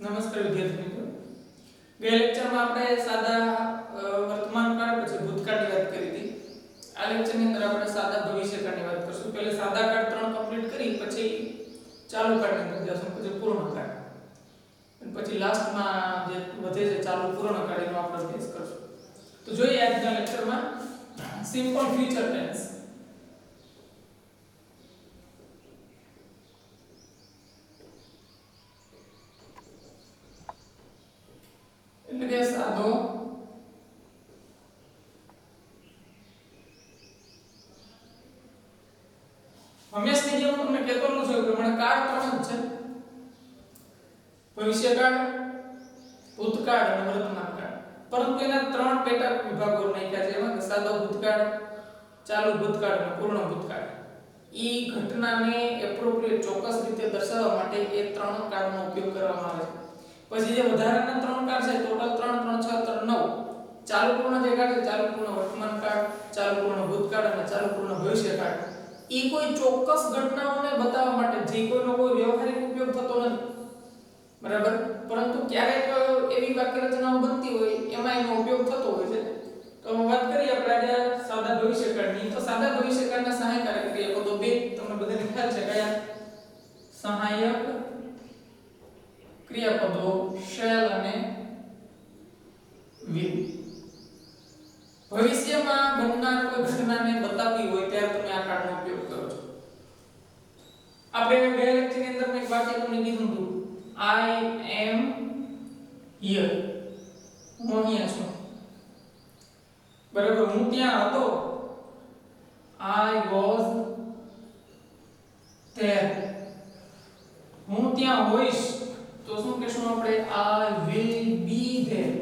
નમસ્કાર વિદ્યાર્થી મિત્રો, ગયા લેક્ચરમાં આપણે સાદા વર્તમાન કાળ પછી ભૂતકાળની વાત કરી હતી. આ લેક્ચરની અંદર આપણે સાદા ભવિષ્યકાળની વાત કરશું. પહેલા સાદા કાળ 3 કમ્પ્લીટ કરી પછી ચાલુ કાળની અંદર જશું, પછી પૂર્ણ કાળ, અને પછી લાસ્ટમાં જે વધે છે ચાલુ પૂર્ણ કાળ એનો આપણે અભ્યાસ કરશું. તો જોઈએ આજના લેક્ચરમાં સિમ્પલ ફ્યુચર ટેન્સ. એટલે કે સાદો હંમેશની જેમ તમને કહેતો રહું છું કે મને કાળ 3 જ છે: ભવિષ્યકાળ, ભૂતકાળ અને વર્તમાન કાળ. પરંતુ એના 3 પેટા વિભાગો નાખ્યા છે. એમાં સાદો ભૂતકાળ, ચાલુ ભૂતકાળ અને પૂર્ણ ભૂતકાળ. ઈ ઘટનાને એપ્રોપ્રિએટ ચોક્કસ રીતે દર્શાવવા માટે એ 3 કાળનો ઉપયોગ કરવામાં આવે છે. પછી જે વધારાના 3 કાળ છે, ટોટલ 3 3 6 3 9. ચાલુ પૂર્ણ જે કાળ છે, ચાલુ પૂર્ણ વર્તમાન કાળ, ચાલુ પૂર્ણ ભૂતકાળ અને ચાલુ પૂર્ણ ભવિષ્યકાળ, ઈ કોઈ ચોક્કસ ઘટનાઓને બતાવવા માટે જે કોઈનો કોઈ વ્યવહારિક ઉપયોગ થતો નથી, બરાબર. પરંતુ ક્યારેક એવી વાક્ય રચનાઓ બનતી હોય એમાં એનો ઉપયોગ થતો હોય છે. તો વાત કરીએ આપણે આજે સાદા ભવિષ્યકાળની. તો સાદા ભવિષ્યકાળના સહાયકારક ક્રિયાપદો બે તમને બધાને ખ્યાલ છે. કયા? સહાયક ક્રિયાપદો શેલ અને વિલ. ભવિષ્યમાં બનનાર કોઈ ઘટનાને બતાવવી હોય ત્યારે તમે આ કાળનો ઉપયોગ કરો છો. આપણે ગયા લેક્ચરની અંદર મેં એક વાક્ય તમને કીધું હતું, I am here. હું અહીંયા છું, બરાબર. હું ત્યાં હતો, I was there. હું ત્યાં હોઈશ તો શું કહેશું આપણે? I will be there.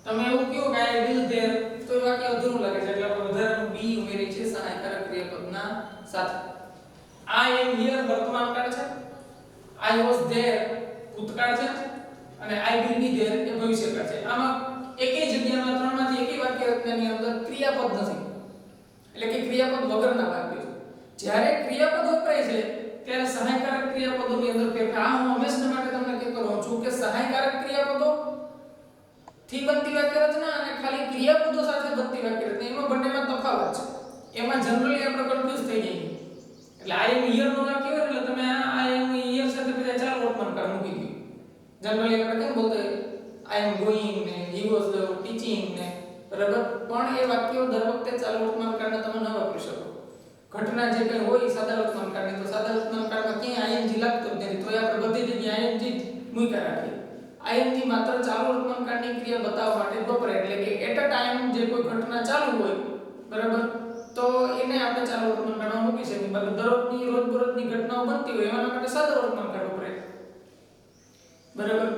તમે એવું કહો કે I will there તો એ વાક્ય અધૂરું લાગે છે, એટલે આપણે વધારાનું be ઉમેરી છે સહાયકારક ક્રિયાપદના સાથે. I am here વર્તમાન કાળ છે, I was there ભૂતકાળ છે, અને I will be there એ ભવિષ્યકાળ છે. આમાં એકેય જગ્યામાં ત્રણમાંથી એકેય વાક્ય રચનાની અંદર ક્રિયાપદ નથી, એટલે કે ક્રિયાપદ વગરના વાક્યો છે. જ્યારે ક્રિયાપદ વપરાય છે ત્યારે સહાયકારક ક્રિયાપદોની અંદર ફેરફાર. આ હું હંમેશા માટે તમને કહેતો રહું છું કે સહાયકારક ક્રિયાપદો થી બનતી વાક્ય રચના અને ખાલી ક્રિયાપદો સાથે બનતી વાક્ય રચના, એમાં બંનેમાં તફાવત છે. એમાં જનરલી આપણે કન્ફ્યુઝ થઈ જઈએ. એટલે I am here નો વાક્ય હોય એટલે તમે આ I am here સાથે બધા ચાલુ વર્તમાન કાળ મૂકી દો. જનરલી આપણે કેમ બોલતા I am going ને he was teaching ને, બરાબર. પણ એ વાક્યો દર વખતે ચાલુ વર્તમાન કાળને તમે ન વાપરી શકો. ઘટના જે કંઈ હોય સાદા વર્તમાન કાળની, તો સાદા વર્તમાન કાળમાં ક્યાંય ing લાગતો જ નથી, તો આપણે બધી જગ્યાએ ing મૂક્યા રાખીએ. ing માત્ર ચાલુ વર્તમાન કાળની ક્રિયા બતાવવા માટે વપરાય, એટલે કે એટ અ ટાઈમ જે કોઈ ઘટના ચાલુ હોય, બરાબર, તો એને આપણે ચાલુ વર્તમાન કાળમાં મૂકી શકીએ. બાકી દરરોજની રોજબરોજની ઘટનાઓ બનતી હોય એના માટે સાદા વર્તમાન કાળ વપરાય, બરાબર.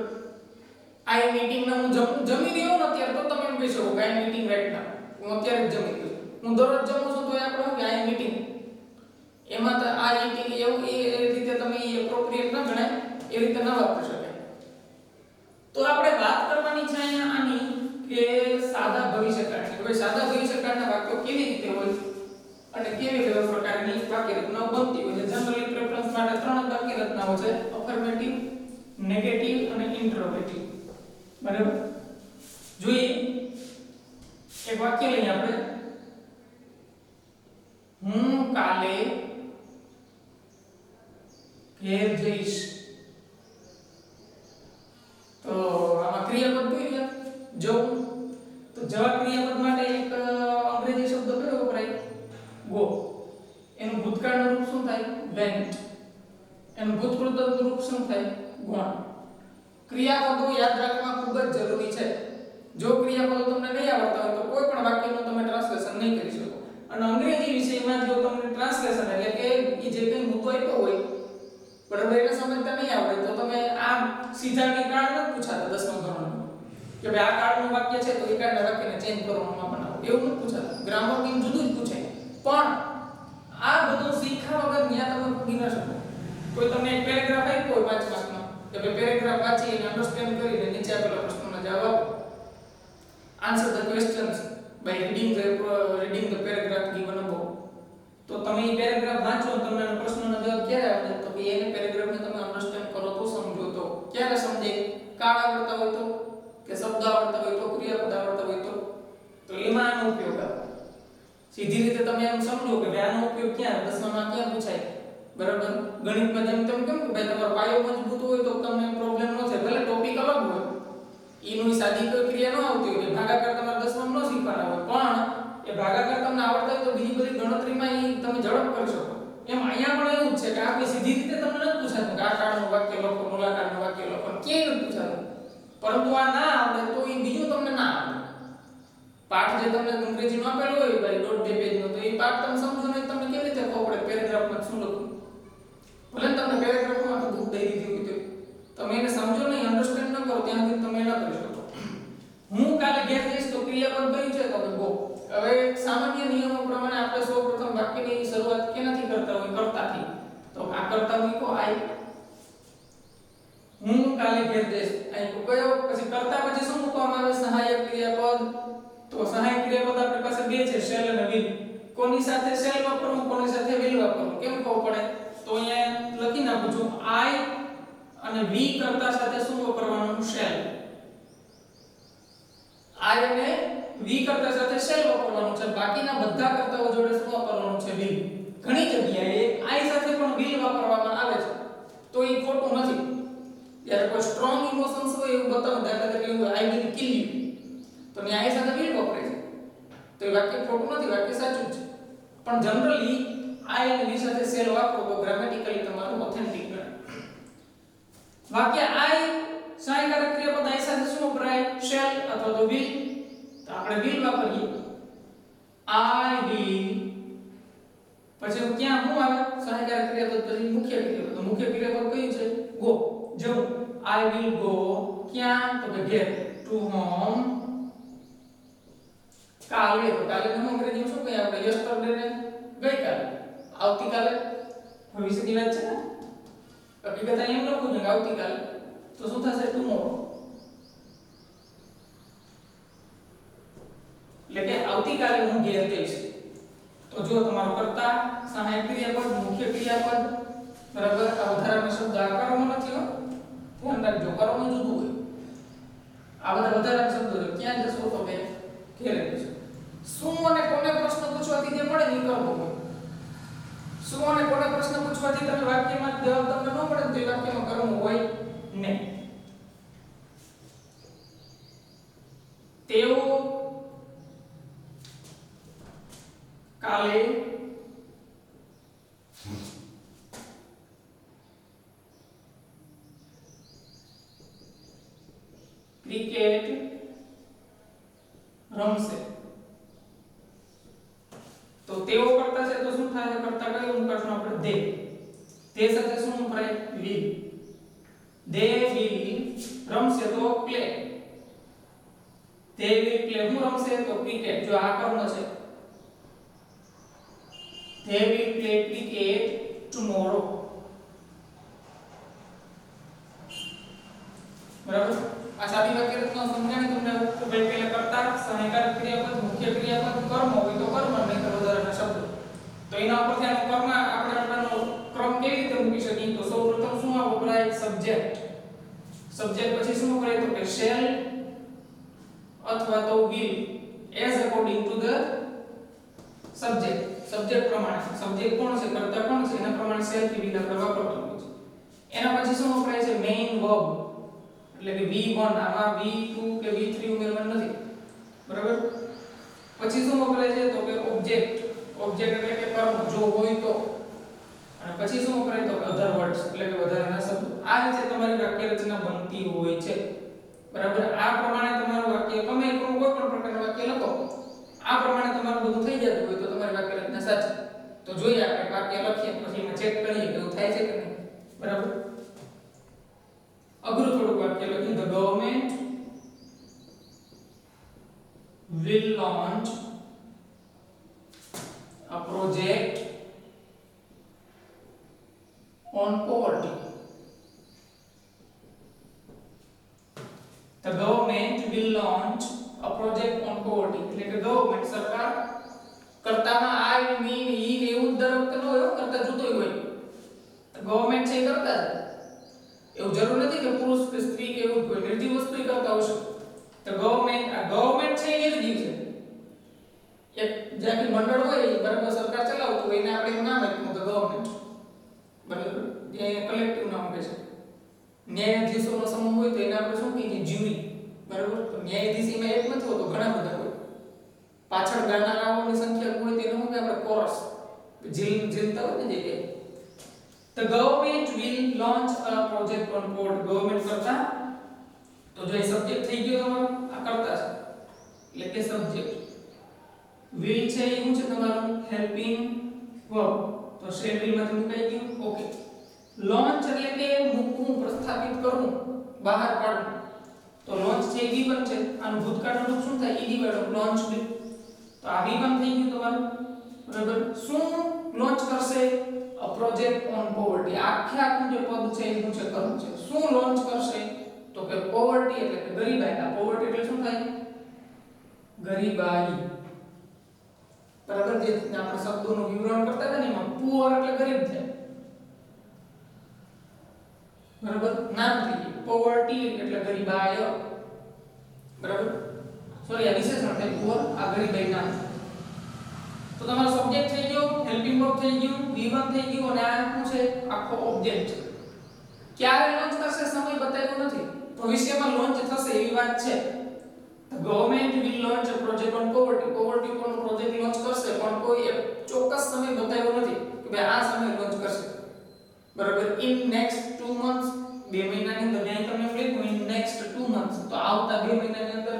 I am eating ને હું જમી રહ્યો ને અત્યારે, તો તમે એમ કહી શકો કે I am eating right now. હું અત્યારે જ જમી રહ્યો છું. હું દરરોજ જમું છું તો એ આપણે શું કે I am eating. એમાં તો આ eating એવું એ રીતે તમે એપ્રોપ્રિએટ ન ગણાય, એ રીતે ન વાપરી શકાય. તો આપણે વાત કરવાની છે અહીંયા આની કે સાદા ભવિષ્યકાળની. હવે સાદા ભવિષ્યકાળના વાક્યો કેવી રીતે હોય અને કેવી પ્રકારની વાક્ય રચનાઓ બનતી હોય છે. જનરલી પ્રેફરન્સ માટે 3 જ વાક્ય રચનાઓ છે: અફર્મેટિવ, નેગેટિવ અને ઇન્ટરોગેટિવ, બરાબર. જોઈએ એક વાક્ય લઈએ આપણે, હું કાલે ઘેર જઈશ. તો આમાં ક્રિયાપદ કઈ છે? જવું. તો જવા ક્રિયાપદ માટે એક અંગ્રેજી શબ્દ કયો વપરાય? ગો. એનું ભૂતકાળનું રૂપ શું થાય? વેન્ટ. એનું ભૂતપૂર્વનું રૂપ શું થાય? ગોન. ક્રિયાપદો યાદ રાખવા ખૂબ જ જરૂરી છે. જો ક્રિયાપદો તમને નહીં આવડતા હોય તો કોઈ પણ વાક્યનું તમે ટ્રાન્સલેશન નહીં કરી શકો. અને અંગ્રેજી વિષયમાં જો તમને ટ્રાન્સલેશન એટલે કે એ જે કંઈ મુદ્દો આપ્યો હોય, બરાબર, એને સમજતા નહીં આવડે તો તમે આ સીધાની કાળ ન પૂછાતા 10મા ધોરણમાં કે ભાઈ આ કાળનું વાક્ય છે તો એ કાળના વાક્યને ચેન્જ કરવામાં બનાવો, એવું ન પૂછાતા. ગ્રામર થી જુદું જ પૂછે. પણ આ બધું શીખ્યા વગર ન્યા તમે પૂરી ન શકો. કોઈ તમને એક પેરેગ્રાફ આપ્યો હોય 5 માર્કમાં કે ભાઈ પેરેગ્રાફ વાંચી અને અન્ડરસ્ટેન્ડ કરીને નીચે આપેલા પ્રશ્નોના જવાબ આપો. Answer the questions by reading the paragraph given above. તો તમે એ પેરેગ્રાફ વાંચો તમને પ્રશ્નોના જવાબ ક્યારે આવે તો કે એને પેરેગ્રાફને તમે અન્ડરસ્ટેન્ડ સીધી રીતે તમે એમ સમજો કે આનો ઉપયોગ ક્યાં 10માં ક્યાં પૂછાય, બરાબર? ગણિતમાં જેમ તમે કેમ કે ભાઈ તમારો પાયો મજબૂત હોય તો તમને પ્રોબ્લેમ ન થાય, ભલે ટોપિક અલગ હોય, એની સાદી કોઈ ક્રિયા ન આવતી હોય, ભાગાકાર તમારે 10માં ન શીખવાના હોય, પણ એ ભાગાકાર તમને આવડતા હોય તો બીજી બધી ગણતરીમાં ઈ તમે ઝડપ કરી શકો. એમ અહીંયા પણ એવું જ છે કે આ કોઈ સીધી રીતે તમને નથી પૂછાતું કે આ કાળનું વાક્ય લખો, મૂલાકારનું વાક્ય લખો, ક્યાંય નથી પૂછાતું. પરંતુ આ ના આવડે તો એ બીજું તમને ના આવડે. પાઠ જે તમને અંગ્રેજીમાં આપેલો હોય ભાઈ 1.5 પેજનો, તો એ પાઠ તમે સમજો ને તમને કેવી રીતે ખબર પડે પેરેગ્રાફમાં શું લખવું. ભલે તમને પેરેગ્રાફમાં તો બુક દઈ દીધી હોય તો તમે એને સમજો નહીં, અન્ડરસ્ટેન્ડ ન કરો ત્યાં સુધી તમે ન કરી શકો. હું કાલે ઘેર જઈશ તો ક્રિયાપદ કયું છે તો કે ગો. હવે સામાન્ય નિયમો પ્રમાણે આપણે સૌપ્રથમ વાક્યની શરૂઆત કેનાથી કરતા હોય? કર્તાથી. તો આ કર્તા મૂકો આઈ. હું કાલે ઘેર જઈશ અહીં કયો, પછી કર્તા પછી શું મૂકવામાં આવે? સહાયક ક્રિયાપદ. તો સહાયક ક્રિયાપદ આપણી પાસે બે છે, શેલ અને વિલ. કોની સાથે શેલ વાપરવું, કોની સાથે વિલ વાપરવું, કેમ ખબર પડે? તો અહીંયા લખી નાખું છું આઈ અને વી કર્તા સાથે શું વાપરવાનું? શેલ. આઈ અને વી કર્તા સાથે શેલ વાપરવાનું છે, બાકીના બધા કર્તાઓ જોડે શું વાપરવાનું છે? વિલ. ઘણી જગ્યાએ આઈ સાથે પણ વિલ વાપરવામાં આવે છે, તો એ ખોટું નથી. જ્યારે કોઈ સ્ટ્રોંગ ઇમોશન્સ હોય એવું બતાવો, દાખલા તરીકે એવું આઈ વિલ કિલ યુ, તો ને આઈ સાથે વિલ વપરાય છે, તો એ વાક્ય ખોટું નથી, વાક્ય સાચું છે. પણ જનરલી આઈ અને વી સાથે શેલ વાપરો તો ગ્રામેટિકલી તમારું ઓથેન્ટિક ગણાય. વાક્ય આઈ સહાયકારક ક્રિયાપદ આઈ સાથે શું વપરાય? શેલ અથવા તો વિલ. તો આપણે વિલ વાપરીએ. આઈ વિલ પછી ક્યાં શું આવે? સહાયકારક ક્રિયાપદ પછી મુખ્ય ક્રિયાપદ. તો મુખ્ય ક્રિયાપદ કયું છે? ગો. જવું. આઈ વિલ ગો ક્યાં? તો કે ઘેર. ટુ હોમ કાલે. તો કાલે નું અંગ્રેજીમાં શું કહીએ આપણે? યસ્ટરડે ને ગઈકાલે. આવતીકાલે ભવિષ્યની વાત છે ને, હકીકત એમ લખું છું કે આવતીકાલે, તો શું થશે? ટુમોરો. એટલે કે આવતીકાલે હું ઘેર જઈશ. તો જો તમારો કર્તા, સહાયક ક્રિયાપદ, મુખ્ય ક્રિયાપદ, બરાબર? આ વધારાનો શબ્દ આ કર્મ નથી હો, ધ્યાન રાખજો, કર્મ જુદું હોય. આ બધા વધારાના શબ્દો છે. ક્યાં જશો? તો કે ઘેરે જશો. શું અને કોને પ્રશ્ન પૂછવાથી જે મળે ને એ કર્મ હોય. શું અને કોને પ્રશ્ન પૂછવાથી તમે વાક્યમાં જવાબ તમને ન મળે તો એ વાક્યમાં કર્મ હોય નહીં. તેઓ કાલે ક્રિકેટ રમશે. તો તેઓ કરતા છે તો શું થાય? કરતા કયો મુકાશું આપણે? દે. તે સાથે શું વપરાય? વિલ. દે વિલ રમશે તો પ્લે. તે વિલ પ્લે. હું રમશે તો ક્રિકેટ. જો આ કર્મ છે. they will play cricket tomorrow. બરાબર? આ સાદી વાક્ય રચના સમજાણી તમને. તો ભાઈ પહેલા કર્તા, સહાયકારક ક્રિયાપદ, મુખ્ય ક્રિયાપદ, કર્મ હોય તો કર્મ, નહીં તો વધારાના શબ્દો. તો એના ઉપરથી આનો કર્મ આપણે આનો ક્રમ કેવી રીતે મૂકી શકીએ? તો સૌપ્રથમ શું આ વપરાય? સબ્જેક્ટ. સબ્જેક્ટ પછી શું વપરાય? તો કે shall અથવા તો will as according to the subject. Subject પ્રમાણે. સબ્જેક્ટ કોણ છે? કર્તા કોણ છે? એના પ્રમાણે shall થી will આપણે વાપરવાનું હોય છે. એના પછી શું વપરાય છે? Main verb. એટલે કે V1 આમાં V2 કે V3 ઉમેરવાનું નથી. બરાબર? પછી શું વપરાય છે? તો કે ઓબ્જેક્ટ. ઓબ્જેક્ટ એટલે કે કર્મ જો હોય તો. અને પછી શું વપરાય? તો અધર વર્ડ્સ એટલે કે વધારાના શબ્દો. આ રીતે તમારી વાક્ય રચના બનતી હોય છે. બરાબર? આ પ્રમાણે તમારું વાક્ય ગમે કોઈ પણ પ્રકારનું વાક્ય લખો, આ પ્રમાણે તમારું બધું થઈ જતું હોય તો તમારી વાક્ય રચના સાચી. તો જોઈએ આપણે વાક્ય લખીએ પછી એમાં ચેક કરીએ કે એવું થાય છે કે નહીં. બરાબર? અઘરું થોડું વાક્ય લખીએ. The government will launch a project on poverty. The government will launch a project on poverty. એટલે કે ગવર્નમેન્ટ સરકાર કરતામાં આઈ મીન ઈ ને એવું દર વખતે ન હોય, કરતા જુદો હોય. ગવર્નમેન્ટ છે એ કરતા જ. એવું જરૂર નથી કે પુરુષ કે સ્ત્રી કે એવું કોઈ નિર્જીવ વસ્તુ કરતા હશે. તો ગવર્નમેન્ટ, આ ગવર્નમેન્ટ છે એ નિર્જીવ છે. એક જે આખી મંડળ હોય એ બરાબર સરકાર ચલાવતું હોય એને આપણે એવું નામ આપ્યું કે ગવર્નમેન્ટ, બરાબર, જે કલેક્ટિવ નામ કહે છે. ન્યાયાધીશોનો સમૂહ હોય તો એને આપણે શું કહીએ, જ્યુરી, બરાબર. તો ન્યાયાધીશ એમાં એક નથી હોતો, ઘણા બધા હોય. પાછળ ગાનારાઓની સંખ્યા હોય તો એને શું કહેવાય, આપણે કોરસ, જીલતા હોય ને જે. The government will launch a project on board. Government કરતા તો જો એ સબ્જેક્ટ થઈ ગયો તમારો, આ કરતા છે એટલે કે સબ્જેક્ટ. will છે એ શું છે તમારું, હેલ્પિંગ વર્બ, તો શેલ will માંથી મુકાઈ ગયું. ઓકે. લોન્ચ એટલે કે મૂકવું, પ્રસ્થાપિત કરવું, બહાર કાઢવું. તો લોન્ચ છે એ V1 છે, આનું ભૂતકાળનું રૂપ શું થાય, ed વાળું લોન્ચ will. તો આ V1 થઈ ગયું તમારું, બરાબર. શું લોન્ચ કરશે, a project on poverty. આખે આખું જે પદ છે એ શું છે, કર્મ છે. શું લોન્ચ કરશે, તો કે પોવર્ટી એટલે કે ગરીબાઈ. આ પોવર્ટી એટલે શું થાય, ગરીબાઈ, બરાબર. જે આપણે શબ્દોનું વિવરણ કરતા હતા ને એમાં પુઅર એટલે ગરીબ થાય, બરાબર. નામ થઈ ગયું પોવર્ટી એટલે ગરીબાઈ, બરાબર. સોરી, આ વિશેષણ થાય પુઅર, આ ગરીબાઈ નામ. તો તમારો સબ્જેક્ટ થઈ ગયો, હેલ્પિંગ વર્બ થઈ ગયું, V1 થઈ ગયું અને આ શું છે, આખો ઓબ્જેક્ટ. ક્યારે લોન્ચ કરશે સમય બતાવ્યો નથી, ભવિષ્યમાં લોન્ચ થશે એવી વાત છે. The government will launch a project on poverty. poverty પર પ્રોજેક્ટ લોન્ચ કરશે પણ કોઈ એક ચોક્કસ સમય બતાવ્યો નથી કે ભાઈ આ સમય લોન્ચ કરશે, બરાબર. in next 2 months, 2 મહિનાની અંદર. અહીં તમને લખ્યું in next 2 months, તો આવતા 2 મહિનાની અંદર.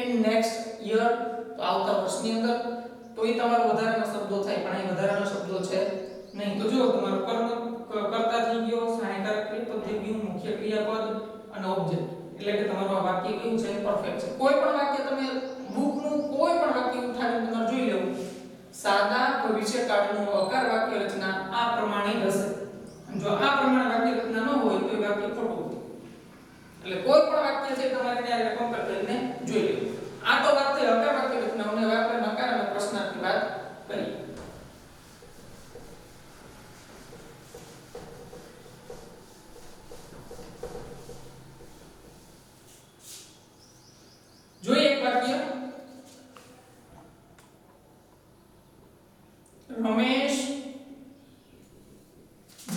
in next year, તો આવતા વર્ષની અંદર. તો એ તમારો વધારાના શબ્દો થાય, પણ અહીં વધારાના શબ્દો છે નહીં. તો જો તમારો કર્મ કર્તા થઈ ગયો, સહાયકારક ક્રિયાપદ થઈ ગયું, મુખ્ય ક્રિયાપદ અને ઓબ્જેક્ટ. એટલે કે તમારું આ વાક્ય કેવું છે, પરફેક્ટ છે. કોઈ પણ વાક્ય તમે બુકનું કોઈ પણ વાક્ય ઉઠાવીને તમારે જોઈ લેવું, સાદા ભવિષ્યકાળનું અકાર વાક્ય રચના આ પ્રમાણે હશે. જો આ પ્રમાણે વાક્ય રચના ન હોય તો એ વાક્ય ખોટું છે. એટલે કોઈ પણ વાક્ય છે તમારે ત્યારે કમ્પેર કરીને જોઈ લેવું. આ તો વાત થઈ અકાર વાક્ય રચનાઓને. હવે આપણે નકાર અને પ્રશ્નાર્થની વાત કરીએ. જોઈએ એક વાક્ય, Ramesh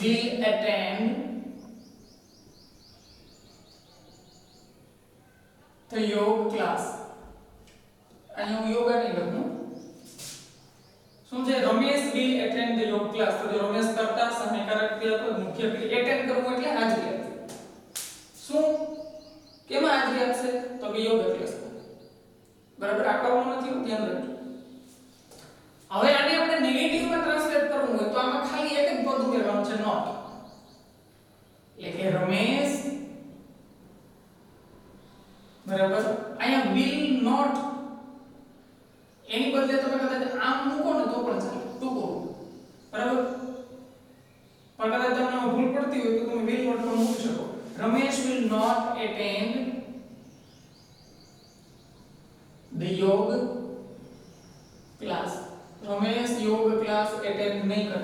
will attend the yoga class. અહીંયા હું યોગા નહીં લખું, શું છે, Ramesh will attend the yoga class. તો રમેશ કરતા સહાયકારક ક્રિયાપદ, મુખ્ય ક્રિયા. એટેન્ડ કરવું એટલે હાજરી આપવી. શું કેમાં હાજરી આપશે, તો કે યોગા ક્લાસ, બરાબર. આ કરવું નથી, ધ્યાન રાખજો. હવે આને આપણે નેગેટિવમાં ટ્રાન્સલેટ કરવું હોય તો આમાં ખાલી એક જ પદ ઉમેરવાનું છે, નોટ. એટલે કે રમેશ, બરાબર. અહીંયા will not, એની બદલે તમે કદાચ આમ મૂકો ને તો પણ ચાલે, ટૂંકો, બરાબર. પણ કદાચ તમને ભૂલ પડતી હોય તો તમે will not પણ મૂકી શકો. Ramesh will not attend the yoga class. Ramesh યોગ ક્લાસ અટેન્ડ નહીં કરે.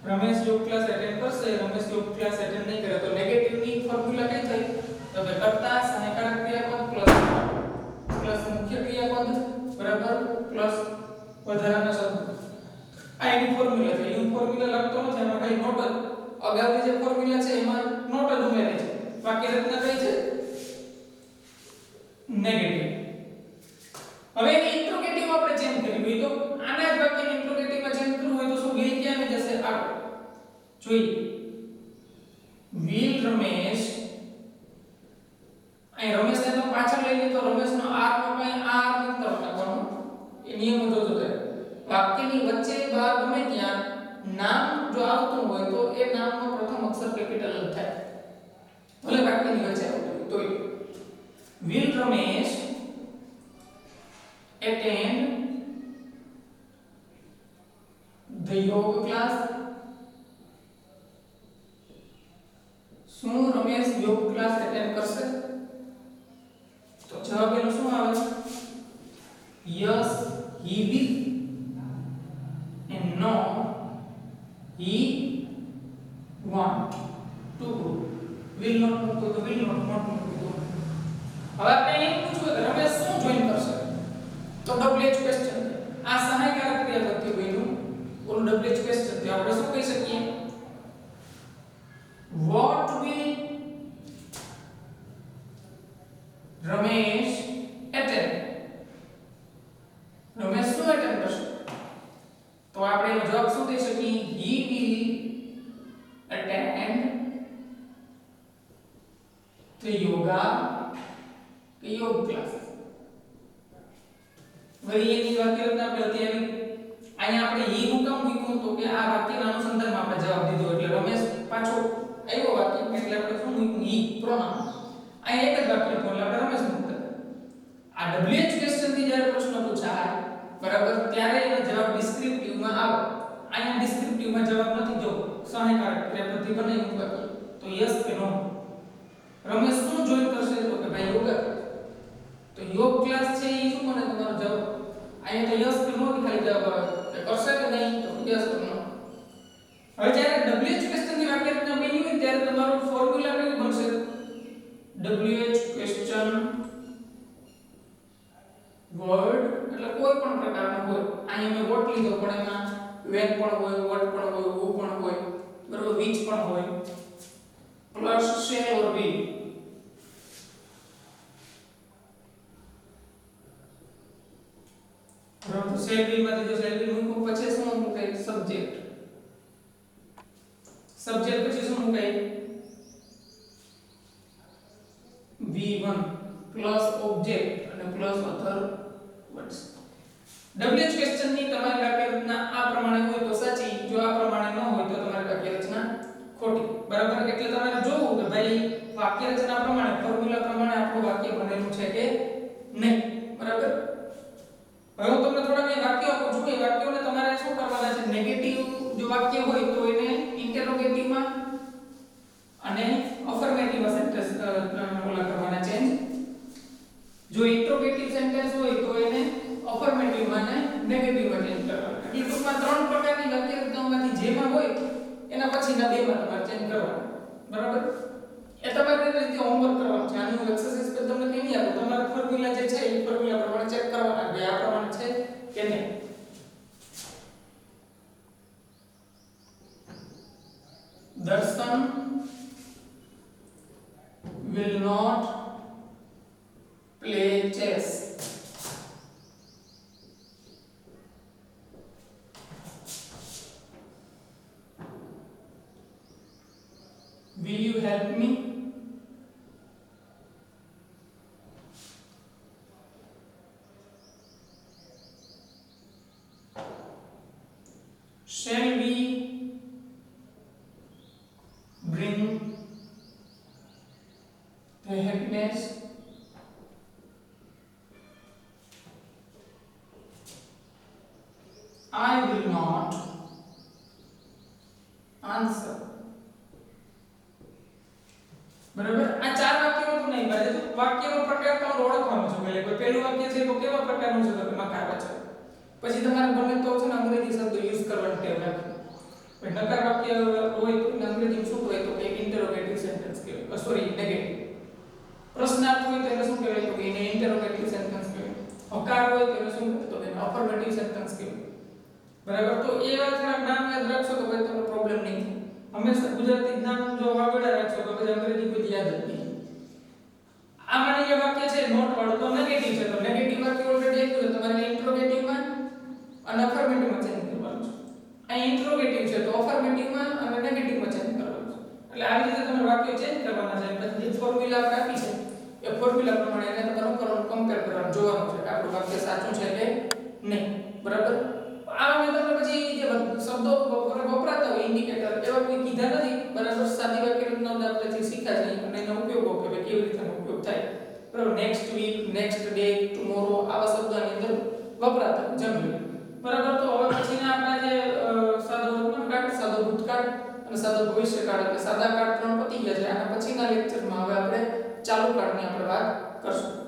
રમેશ યોગ ક્લાસ અટેન્ડ કરશે, રમેશ યોગ ક્લાસ અટેન્ડ નહીં કરે. તો નેગેટિવ ની ફોર્મ્યુલા કઈ થઈ, તો કે કર્તા સહાયકારક ક્રિયાપદ પ્લસ મુખ્ય ક્રિયાપદ, બરાબર, પ્લસ વધારાના શબ્દ. આ એની ફોર્મ્યુલા છે. એની ફોર્મ્યુલા લખતો નથી, એમાં કઈ નોટ જ અગાઉની જે ફોર્મ્યુલા છે એમાં નોટ જ ઉમેરે છે. વાક્ય રચના કઈ છે, નેગેટિવ. હવે ઇન્ટ્રોગેટિવ આપણે ચેન્જ કરી હોય તો આના જ વાક્યને ઇન્ટ્રોગેટિવમાં ચેન્જ કરવું હોય તો શું, will ક્યાં આવી જશે, આગળ જોઈએ. will રમેશ, અહીં રમેશ ને તો પાછળ લઈ લે તો રમેશનો r નો કઈ r નથી કરવાનો, એ નિયમ જોજો છે. વાક્યની વચ્ચે બહાર ગમે ત્યાં નામ જો આવતું હોય તો એ નામનો પ્રથમ અક્ષર કેપિટલ જ થાય, ભલે વાક્યની વચ્ચે આવતું હોય તોય. will Ramesh attend the yoga class. શું રમેશ યોગ ક્લાસ અટેન્ડ કરશે, તો જવાબ એનો શું આવે, yes he will, and no he want to go. will not મૂકો તો will not મૂકો. હવે આપણે એ પૂછવું કે રમેશ શું જોઈન કરશે, તો ડબલ એચ ક્વેશ્ચન. આ સહાયકારક ક્રિયાપદ થયું એનું ઓલું WH ક્વેશ્ચન થી આપણે શું કહી શકીએ what will Ramesh attend Ramesh શું attend કરશે તો આપણે એનો જવાબ શું દઈ શકીએ he will attend the yoga class વળી એની વાક્ય રચના આપણે અત્યારે અહીંયા આપણે he નું કામ મૂક્યું તો કે આ વાક્યના અનુસંધાનમાં આપણે જવાબ દીધો એટલે રમેશ પાછો આવ્યો વાક્ય એટલે આપણે શું મૂક્યું he પ્રોનાઉન અહીંયા એક જ વાક્ય હતું એટલે આપણે રમેશ મૂકતા આ WH ક્વેશ્ચન થી જ્યારે પ્રશ્ન પૂછાય બરાબર ત્યારે એનો જવાબ ડિસ્ક્રિપ્ટિવ માં આવે અહીંયા ડિસ્ક્રિપ્ટિવ માં જવાબ નથી જો સહાયકારક ક્રિયાપદથી બનાવી મૂકવા તો યસ કે નો રમેશ શું જોઈન કરશે તો કે ભાઈ યોગા તો યોગ ક્લાસ છે એ શું મને તમારો જવાબ અહીંયા તો યસ કે નો ની ખાલી જવાબ આવે કે કરશે કે નહીં તો યસ કે નો હવે જ્યારે WH ક્વેશ્ચન ની વાક્ય રચના બની હોય ત્યારે તમારો ફોર્મ્યુલા કેવું બનશે WH ક્વેશ્ચન વર્ડ એટલે કોઈ પણ પ્રકારનો હોય અહીંયા મેં વોટ લીધો પણ એમાં વેન પણ હોય વોટ પણ હોય હુ પણ હોય બરાબર which પણ હોય પ્લસ shall or will બરાબર shall will માંથી જો shall will મૂકો પછી શું મુકાય સબ્જેક્ટ પછી શું મુકાય v1 પ્લસ ઓબ્જેક્ટ અને પ્લસ અધર વર્ડ્સ WH ક્વેશ્ચન ની તમારી વાક્ય રચના આ પ્રમાણે હોય તો સાચી જો આ પ્રમાણે ન હોય તો તમારી વાક્ય રચના ખોટી બરાબર એટલે તમારે જોવું કે ભાઈ વાક્ય રચના પ્રમાણે ફોર્મ્યુલા પ્રમાણે આપણું વાક્ય બનેલું છે કે નહીં બરાબર હવે હું તમને થોડા બે વાક્યો આપું છું એ વાક્યોને તમારે શું કરવાના છે નેગેટિવ જો વાક્ય હોય તો એને ઇન્ટરોગેટિવ માં અને અફર્મેટિવ સેન્ટેન્સ ઓલા કરવાના ચેન્જ જો ઇન્ટ્રોગેટિવ સેન્ટેન્સ હોય તો એને અફર્મેટિવ માં અને નેગેટિવ માં ચેન્જ કરવાના એટલે ટૂંકમાં ત્રણ પ્રકારની વાક્ય રચનાઓમાંથી જેમાં હોય એના પછીના બેમાં તમારે ચેન્જ કરવાના બરાબર એ તમારે રીતે હોમવર્ક કરવાનું છે આનું એક્સરસાઇઝ પર તમને કેવી આપો તમારા ફોર્મ્યુલા જે છે એ ફોર્મ્યુલા પ્રમાણે ચેક કરવાના કે આ પ્રમાણે છે કે નહીં દર્શન will not play chess will you help me shall we bring the happiness I will not answer બરાબર આ ચાર વાક્યો તો નહીં બાજુ તો વાક્યનો પ્રકાર તમારે ઓળખવાનો છે એટલે કોઈ પહેલું વાક્ય છે તો કેવા પ્રકારનું છે તો કે મકાર છે પછી તમારે બને તો છે ને અંગ્રેજી શબ્દ યુઝ કરવાનો ટેવ રાખો પણ નકાર વાક્ય હોય તો અંગ્રેજીમાં શું હોય તો એક ઇન્ટરોગેટિવ સેન્ટેન્સ કહેવાય સોરી નેગેટિવ પ્રશ્નાર્થ હોય તો એને શું કહેવાય તો કે એને ઇન્ટરોગેટિવ સેન્ટેન્સ કહેવાય હકાર હોય તો એને શું કહેવાય તો એને અફર્મેટિવ સેન્ટેન્સ કહેવાય બરાબર તો એવા થોડા નામ યાદ રાખશો તો પછી તમને પ્રોબ્લેમ નહીં થાય હંમેશા ગુજરાતી જ્ઞાન જો વાગડા રાખશો તો પછી અંગ્રેજી કોઈ યાદ જ નહીં આ માની જે વાક્ય છે નોટ વાળું તો નેગેટિવ છે તો નેગેટિવ વાક્ય ઓલરેડી એક છે તમારે ઇન્ટ્રોગેટિવ માં અને અફર્મેટિવ માં ચેન્જ કરવાનું છે આ ઇન્ટ્રોગેટિવ છે તો અફર્મેટિવ માં અને નેગેટિવ માં ચેન્જ કરવાનું છે એટલે આવી રીતે તમે વાક્ય ચેન્જ કરવાના છે પછી જે ફોર્મ્યુલા આપણે આપી છે એ ફોર્મ્યુલા પ્રમાણે એને તમારે કરવાનું કમ્પેર કરવાનું જોવાનું છે કે આપણું વાક્ય સાચું છે કે નહીં બરાબર આ મેં તમને પછી જે શબ્દો વપરાતા હોય ઇન્ડિકેટર એવા કોઈ કીધા નથી બરાબર સાદી વાક્ય રચનાઓ આપણે જે શીખ્યા છે અને એનો ઉપયોગો કે કેવી રીતે ઉપયોગ થાય બરાબર next week next day tomorrow આવા શબ્દોની અંદર વપરાતા જનરલી બરાબર તો હવે પછીના આપણા જે સાદો વર્તમાનકાળ સાદો ભૂતકાળ અને સાદો ભવિષ્યકાળ એટલે સાદા કાળ ત્રણ પતી ગયા છે આના પછીના લેક્ચરમાં હવે આપણે ચાલુ કાળની આપણે વાત કરશું